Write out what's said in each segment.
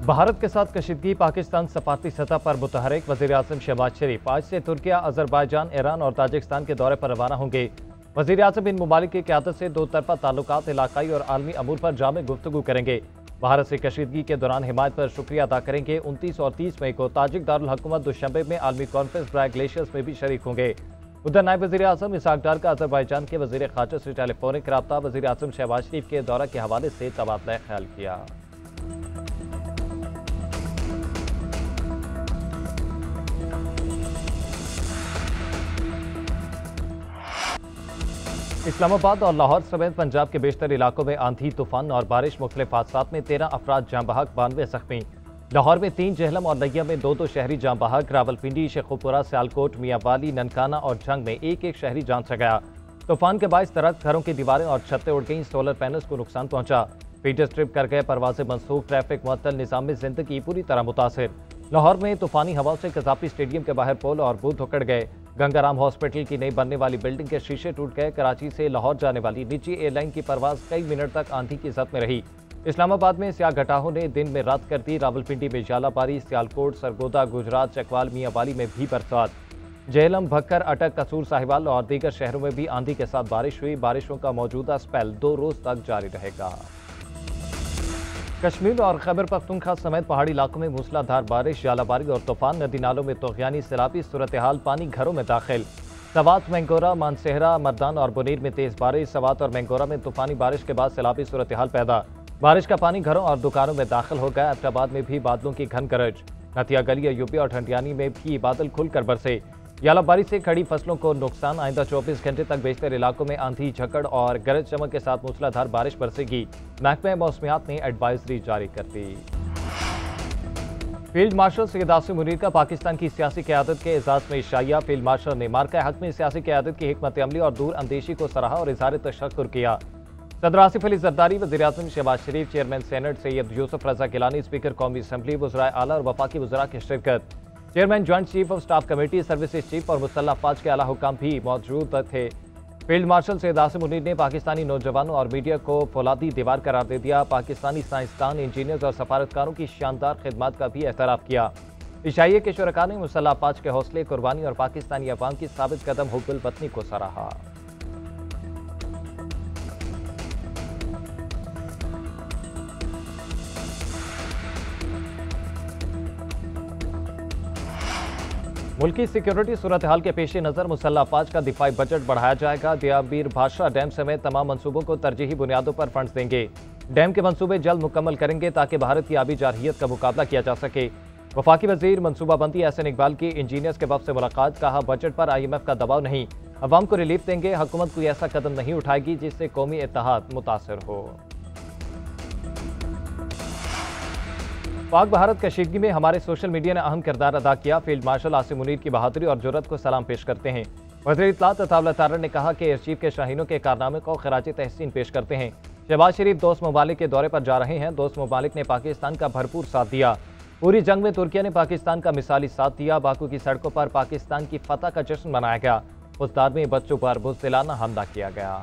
भारत के साथ कशीदगी, पाकिस्तान सफारती सतह पर मुतहरिक। वज़ीर-ए-आज़म शहबाज शरीफ आज से तुर्किया, अजरबैजान, ईरान और ताजिकिस्तान के दौरे पर रवाना होंगे। वज़ीर-ए-आज़म इन ममालिक की क़यादत से दो तरफ़ा ताल्लुकात, इलाकाई और आलमी अमूर पर जामे गुफ्तगू करेंगे। भारत से कशीदगी के दौरान हिमायत पर शुक्रिया अदा करेंगे। 29 और 30 मई को ताजिक दारुल हुकूमत दुशंबे में आलमी कॉन्फ्रेंस ड्राई ग्लेशियर्स में भी शरीक होंगे। उधर नायब वज़ीर-ए-आज़म इसहाक डार का अजरबैजान के वज़ीर ख़ारजा से टेलीफोनिक रब्ता। वज़ीर-ए-आज़म शहबाज शरीफ के दौरा के हवाले से तबादला ख्याल किया। इस्लामाबाद और लाहौर समेत पंजाब के बेशतर इलाकों में आंधी, तूफान और बारिश, मुख्तलिफ हादसात में 13 अफराद जाँ बहक, 92 जख्मी। लाहौर में 3, जेहलम और नैया में 2 शहरी जाँ बहक। रावलपिंडी, शेखुपुरा, सियालकोट, मियांवाली, ननकाना और झंग में 1 शहरी जान से गया। तूफान के बायस दरख्त, घरों की दीवारें और छतें उड़ गईं, सोलर पैनल्स को नुकसान पहुंचा। फीडर स्ट्रिप कर गए, परवाजें मनसूख, ट्रैफिक मुअत्तल, निज़ाम में जिंदगी पूरी तरह मुतासिर। लाहौर में तूफानी हवाओं से कज़ाफी स्टेडियम के बाहर पोल और बूथ उखड़ गए। गंगाराम हॉस्पिटल की नई बनने वाली बिल्डिंग के शीशे टूट गए। कराची से लाहौर जाने वाली निजी एयरलाइन की परवाज कई मिनट तक आंधी की जद में रही। इस्लामाबाद में स्याह घटाहों ने दिन में रद्द कर दी। रावलपिंडी में जालाबारी, सियालकोट, सरगोदा, गुजरात, चकवाल, मियांवाली में भी बरसात। जेहलम, भक्कर, अटक, कसूर, साहिवाल और दीगर शहरों में भी आंधी के साथ बारिश हुई। बारिशों का मौजूदा स्पेल 2 रोज तक जारी रहेगा। कश्मीर और खैबर पख्तूनख्वा समेत पहाड़ी इलाकों में मूसलाधार बारिश, जालाबारी और तूफान। नदी नालों में तूफ़ानी सैलाबी सूरत हाल, पानी घरों में दाखिल। सवात, मैंगोरा, मानसेहरा, मर्दान और बुनीर में तेज बारिश। सवात और मैंगोरा में तूफानी बारिश के बाद सैलाबी सूरत हाल पैदा। बारिश का पानी घरों और दुकानों में दाखिल हो गया। एबटाबाद में भी बादलों की घन गरज। नतिया गली, यूपी और ठंडियानी में भी बादल खुलकर बरसे। यालाबारी से खड़ी फसलों को नुकसान। आइंदा 24 घंटे तक बेशतर इलाकों में आंधी, झकड़ और गरज चमक के साथ मूसलाधार बारिश बरसेगी। महकमा मौसमियात ने एडवाइजरी जारी कर दी। फील्ड मार्शल सैयद आसिम मुनीर का पाकिस्तान की सियासी क़यादत के एजाज में इशाइया। फील्ड मार्शल ने मार्का हक में सियासी क़यादत की हिकमत अमली और दूर अंदेशी को सराहा और इज़हार तशक्कुर किया। सदर आसिफ अली जरदारी, वज़ीर-ए-आज़म शहबाज शरीफ, चेयरमैन सेनेट सैयद यूसुफ रज़ा गिलानी, स्पीकर कौमी असम्बली, वज़राए आला और वफाकी वज़रा की शिरकत। Chairman joint chief of staff committee, services chief और मुसल्लह अफवाज के आला हुकाम भी मौजूद थे। फील्ड मार्शल सैयद आसिम मुनीर ने पाकिस्तानी नौजवानों और मीडिया को फौलादी दीवार करार दे दिया। पाकिस्तानी साइंसदान, इंजीनियर्स और सफारतकारों की शानदार खिदमत का भी एहतराम किया। इशाइये के शुरका ने मुसल्लह अफवाज के हौसले, कुर्बानी और पाकिस्तानी अवाम की साबित कदम हुब्बुल वतनी को सराहा। मुल्की सिक्योरिटी सूरत हाल के पेश नज़र मुसल्लह अफवाज का दिफाई बजट बढ़ाया जाएगा। दियाबीर भाषा डैम समेत तमाम मनसूबों को तरजीही बुनियादों पर फंड्स देंगे। डैम के मनसूबे जल्द मुकम्मल करेंगे ताकि भारत की आबी जारहियत का मुकाबला किया जा सके। वफाकी वजीर मनसूबाबंदी एहसन इकबाल की इंजीनियर्स के वफ़द से मुलाकात। कहा, बजट पर IMF का दबाव नहीं, अवाम को रिलीफ देंगे। हुकूमत कोई ऐसा कदम नहीं उठाएगी जिससे कौमी इत्तेहाद मुतासर हो। पाक भारत कशीदगी में हमारे सोशल मीडिया ने अहम किरदार अदा किया। फील्ड मार्शल आसिम मुनीर की बहादुरी और जुर्रत को सलाम पेश करते हैं। वज़ीर इत्तलात अताउल्लाह तारड़ ने कहा कि एयर चीफ के शाहीनों के कारनामे को खराज तहसीन पेश करते हैं। शहबाज शरीफ दोस्त ममालिक के दौरे पर जा रहे हैं। दोस्त ममालिक ने पाकिस्तान का भरपूर साथ दिया। पूरी जंग में तुर्किया ने पाकिस्तान का मिसाली साथ दिया। बाकू की सड़कों पर पाकिस्तान की फतह का जश्न मनाया गया। उस्ताद में बच्चों पर बुज़दिलाना हमला किया गया।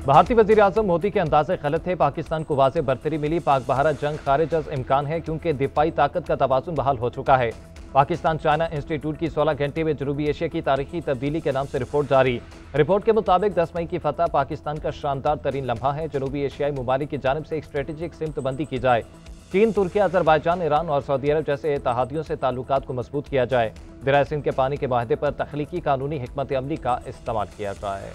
भारतीय वज़ीर-ए-आज़म मोदी के अंदाजे गलत थे। पाकिस्तान को वाज़ेह बरतरी मिली। पाक भारत जंग खारिज अज इम्कान है क्योंकि दिफाई ताकत का तवाज़ुन बहाल हो चुका है। पाकिस्तान चाइना इंस्टीट्यूट की 16 घंटे में जनूबी एशिया की तारीखी तब्दीली के नाम से रिपोर्ट जारी। रिपोर्ट के मुताबिक 10 मई की फतह पाकिस्तान का शानदार तरीन लम्हा है। जनूबी एशियाई ममालिक की जानिब से एक स्ट्रेटेजिक सिमतबंदी की जाए। चीन, तुर्की, अजरबैजान, ईरान और सऊदी अरब जैसे इत्तेहादियों से ताल्लुकात को मजबूत किया जाए। दरिया सिंध के पानी के माहदे पर तख्लीकी कानूनी हिकमत अमली का इस्तेमाल किया जाए।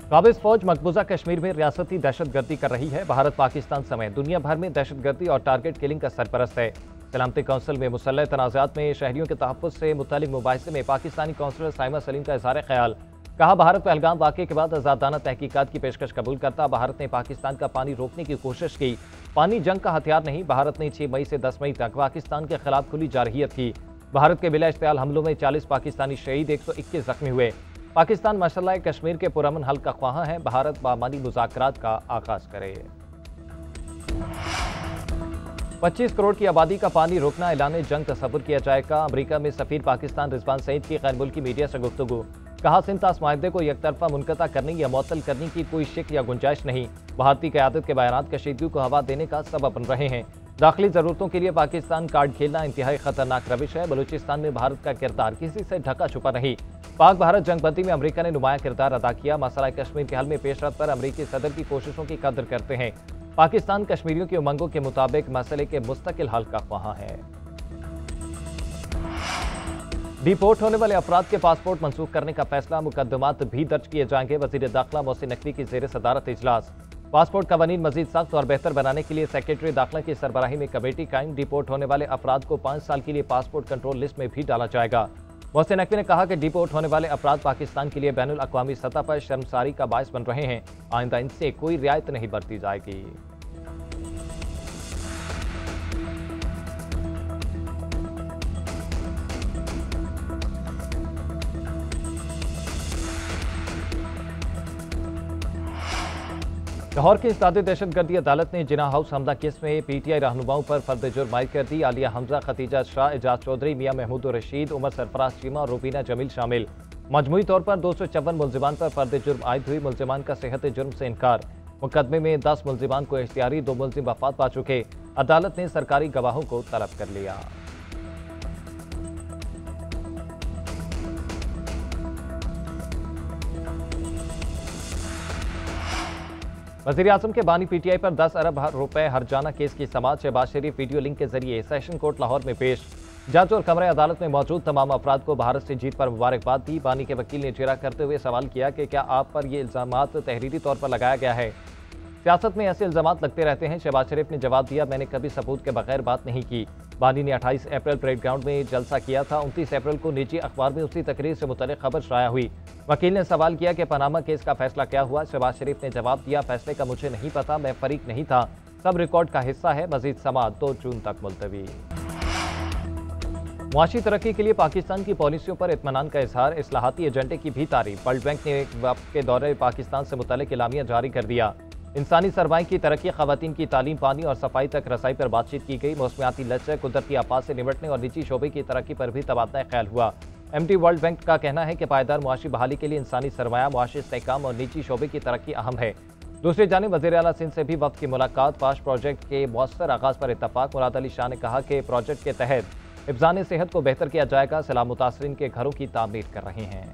काबिज फौज मकबूजा कश्मीर में रियासती दहशतगर्दी कर रही है। भारत, पाकिस्तान समेत दुनिया भर में दहशतगर्दी और टारगेट किलिंग का सरपरस्त है। सलामती कौंसिल में मुसल्लह तनाज़ात में शहरियों के तहफ़्फ़ुज़ से मुतल्लिक़ मुबाहिसे में पाकिस्तानी कौंसलर साइमा सलीम का इज़हार ख्याल। कहा, भारत पहलगाम वाक़े के बाद आज़ादाना तहकीकात की पेशकश कबूल करता। भारत ने पाकिस्तान का पानी रोकने की कोशिश की। पानी जंग का हथियार नहीं। भारत ने 6 मई से 10 मई तक पाकिस्तान के खिलाफ खुली जारहियत की। भारत के बिला इश्तियाल हमलों में 40 पाकिस्तानी शहीद, 121 जख्मी हुए। पाकिस्तान मसला कश्मीर के पुरअमन हल का ख्वाह है। भारत बामानी मुज़ाकरात का आगाज करे। 25 करोड़ की आबादी का पानी रोकना ऐलान जंग तस्वुर किया जाएगा। अमरीका में सफीर पाकिस्तान रिजवान सईद की गैर मुल्की मीडिया से गुफ्तगू। कहा, सिंतास माहदे को एकतरफा मुनक़ता करने या मुअत्तल करने की कोई शिक या गुंजाइश नहीं। भारतीय क़यादत के बयानात कशीदगी को हवा देने का सबब बन रहे हैं। दाखिली ज़रूरतों के लिए पाकिस्तान कार्ड खेलना इंतहाई खतरनाक रविश है। बलूचिस्तान में भारत का किरदार किसी से ढका छुपा नहीं। पाक भारत जंगबंदी में अमरीका ने नुमाया किरदार अदा किया। मसला कश्मीर के हल में पेशरफ पर अमरीकी सदर की कोशिशों की कदर करते हैं। पाकिस्तान कश्मीरियों की उमंगों के मुताबिक मसले के मुस्तकिल हल का ख्वाह है। डिपोर्ट होने वाले अफराद के पासपोर्ट मंसूख करने का फैसला, मुकदमात भी दर्ज किए जाएंगे। वजीर दाखिला मोहसिन नकवी की ज़ेर सदारत इजलास। पासपोर्ट कवानीन मजीद सख्त और बेहतर बनाने के लिए सेक्रेटरी दाखिला की सरबराही में कमेटी कायम। डिपोर्ट होने वाले अफराद को 5 साल के लिए पासपोर्ट कंट्रोल लिस्ट में भी डाला जाएगा। मोहसिन नकवी ने कहा कि डिपोर्ट होने वाले अफराद पाकिस्तान के लिए बैनुल अक़वामी सतह पर शर्मसारी का बायस बन रहे हैं। आइंदा इनसे कोई रियायत नहीं बरती जाएगी। लाहौर की इस्ताद दहशतगर्दी अदालत ने जिना हाउस हमला केस में PTI रहनुमाओं पर फर्द जुर्म आयद कर दी। आलिया हमजा, खतीजा शाह, एजाज चौधरी, मियां महमूद रशीद, उमर सरफराज चीमा और रूबीना जमील शामिल। मजमूई तौर पर 254 मुल्जिमान पर फर्द जुर्म आयद हुई। मुल्जिमान का सेहत जुर्म से इनकार। मुकदमे में 10 मुल्जिमान को इख्तियारी, 2 मुल्जिम वफात पा चुके। अदालत ने सरकारी गवाहों को तलब कर लिया। वज़ीर आज़म के बानी PTI पर 10 अरब रुपए हर्जाना केस की समाअत। शहबाज शरीफ वीडियो लिंक के जरिए सेशन कोर्ट लाहौर में पेश। जज और कमरे अदालत में मौजूद तमाम अफराद को भारत से जीत पर मुबारकबाद दी। बानी के वकील ने जिरा करते हुए सवाल किया कि क्या आप पर ये इल्ज़ामात तहरीरी तौर पर लगाया गया है? सियासत में ऐसे इल्ज़ामात लगते रहते हैं। शहबाज शरीफ ने जवाब दिया, मैंने कभी सबूत के बगैर बात नहीं की। बानी ने 28 अप्रैल परेड ग्राउंड में जलसा किया था। 29 अप्रैल को निजी अखबार में उसी तकरीर से मुतल्लिक़ खबर शाया हुई। वकील ने सवाल किया कि पनामा केस का फैसला क्या हुआ? शहबाज शरीफ ने जवाब दिया, फैसले का मुझे नहीं पता, मैं फरीक नहीं था, सब रिकॉर्ड का हिस्सा है। मजीद समाअत 2 जून तक मुलतवी। मुआशी तरक्की के लिए पाकिस्तान की पॉलिसियों पर इत्मीनान का इजहार, इस्लाहाती एजेंडे की भी तारीफ। वर्ल्ड बैंक ने एक वक्त के दौरे पाकिस्तान से मुतल्लिक़ एलामिया जारी कर दिया। इंसानी सरमाए की तरक्की, ख़वातीन की तालीम, पानी और सफाई तक रसाई पर बातचीत की गई। मौसमियाती लचक, कुदरती आफात से निपटने और निजी शोबे की तरक्की पर भी तबादला ख्याल हुआ। MD वर्ल्ड बैंक का कहना है कि पायदार मुआशी बहाली के लिए इंसानी सरमाया, मुआशी इस्तेहकाम और निजी शोबे की तरक्की अहम है। दूसरी जानिब वज़ीर आला सिंध से भी वक्त की मुलाकात। पाश प्रोजेक्ट के मौसर आगाज़ पर इत्तफाक। मुराद अली शाह ने कहा कि प्रोजेक्ट के तहत हिफ्ज़ान सेहत को बेहतर किया जाएगा। सैलाब मुतासरीन के घरों की तामीर कर रहे हैं।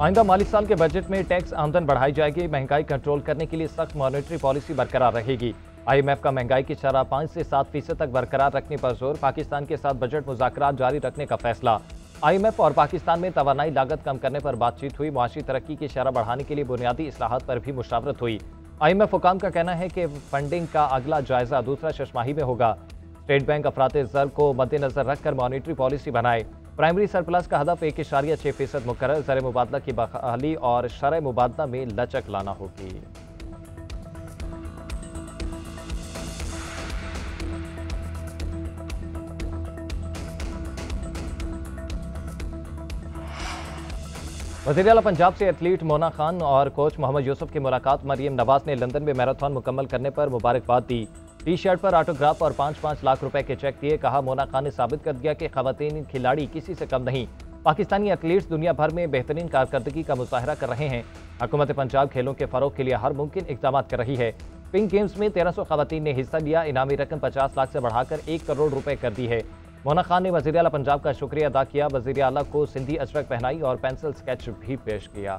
आइंदा माली साल के बजट में टैक्स आमदन बढ़ाई जाएगी। महंगाई कंट्रोल करने के लिए सख्त मॉनेटरी पॉलिसी बरकरार रहेगी। IMF का महंगाई की शरह 5 से 7% तक बरकरार रखने पर जोर। पाकिस्तान के साथ बजट मुज़ाकरात जारी रखने का फैसला। IMF और पाकिस्तान में तवानाई लागत कम करने पर बातचीत हुई। मुआशी तरक्की की शरह बढ़ाने के लिए बुनियादी इस्लाहात पर भी मुशावरत हुई। IMF हुकाम का कहना है कि फंडिंग का अगला जायजा दूसरा छमाही में होगा। स्टेट बैंक अफराते ज़र को मद्देनजर रखकर मॉनेटरी पॉलिसी बनाए। प्राइमरी सरप्लस का हदफ 1.6% मुकर्रर। ज़र मुबादला की बहाली और शरह मुबादला में लचक लाना होगी। वज़ीर आला पंजाब से एथलीट मोना खान और कोच मोहम्मद यूसुफ की मुलाकात। मरियम नवाज ने लंदन में मैराथन मुकम्मल करने पर मुबारकबाद दी। टी-शर्ट पर ऑटोग्राफ और 5-5 लाख रुपए के चेक दिए। कहा, मोना खान ने साबित कर दिया कि खवातीन खिलाड़ी किसी से कम नहीं। पाकिस्तानी एथलीट्स दुनिया भर में बेहतरीन कारकर्दगी का मुजाहरा कर रहे हैं। हुकूमत पंजाब खेलों के फरोग के लिए हर मुमकिन इक़दाम कर रही है। पिंक गेम्स में 1300 खवातीन ने हिस्सा लिया। इनामी रकम 50 लाख से बढ़ाकर 1 करोड़ रुपए कर दी है। मोना खान ने वज़ीर आला पंजाब का शुक्रिया अदा किया। वज़ीर आला को सिंधी अजरक पहनाई और पेंसिल स्केच भी पेश किया।